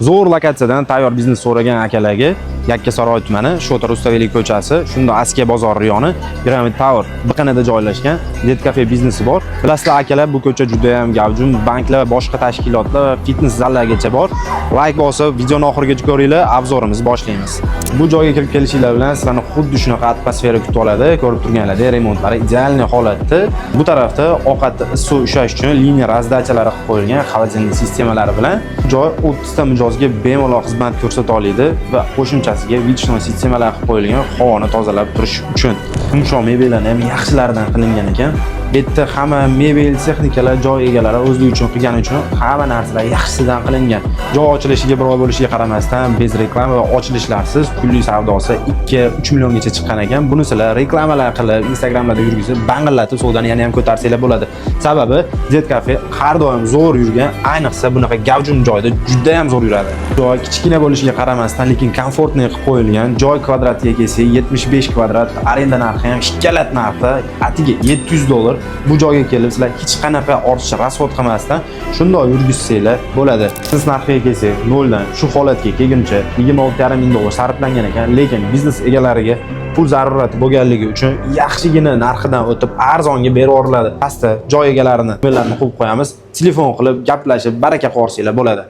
Zo'r lokatsiyadan tayyor biznes so'ragan akalarga Yakkasaroy tumani, Shota Rustaveli ko'chasi, shunda Askiya bozori yoni Pyramid Tower biqinida joylashgan Net Cafe biznesi bor. Bilasizlar akalar, bu ko'cha juda ham gavjum, banklar va boshqa tashkilotlar va fitnes zallargacha bor. Like bosib, videoni oxirigacha ko'ringlar, obzorimizni boshlaymiz. Bu joyga kirib kelishinglar bilan sizlarni xuddi shunaqa atmosfera kutib oladi. Ko'rib turganlaridek remontlari ideal holatda. Bu tarafda ovqat suv ushlash uchun liniya razdachalari qilib qo'yilgan xolodilnik sistemalari bilan joy 30 ta mijozga bemalol xizmat ko'rsata oladi va qo'shimchasiga vichnoy sistemalar qilib qo'yilgan havoni tozalab turish uchun. Yumshoq mebellar ham yaxshilaridan qilingan ekan. Bu yerda hamma mebel texnikalar joy egalari o'zligi uchun qilgani uchun hamma narsalar yaxshisidan qilingan. Joy ochilishiga bir oy bo'lishiga qaramasdan bez reklama va ochilishlarsiz pulli savdosi 2-3 milliongacha chiqqan ekan. Buni sizlar reklamalar qilib, Instagramlarda yurgizib, bangillatib savdoni yana ham ko'tarsanglar bo'ladi. Sababi Net Cafe har doim zo'r yurgan, ayniqsa bunaqa gavjum joyda juda ham zo'r yuradi. Joy kichkina bo'lishiga qaramasdan, lekin komfortli qilib qo'yilgan. Joy kvadratiga kelsa 75 kvadrat, arenda narxi ham shikalat narxda, atiga $700. Bu joyga kelib sizlar hech qanaqa ortiqcha rasxod qilmasdan shunday yurgizsanglar bo'ladi. Siz narxiga kelsak, 0 dan shu holatga kelguncha $26,5 ming sarflangan ekan, lekin biznes egalariga pul zarurati bo'lganligi uchun yaxshigina narxidan o'tib arzonga berib yuboriladi. Pastda joy egalarini qo'yib qo'yamiz. Telefon qilib gaplashib baraka qo'rsanglar bo'ladi.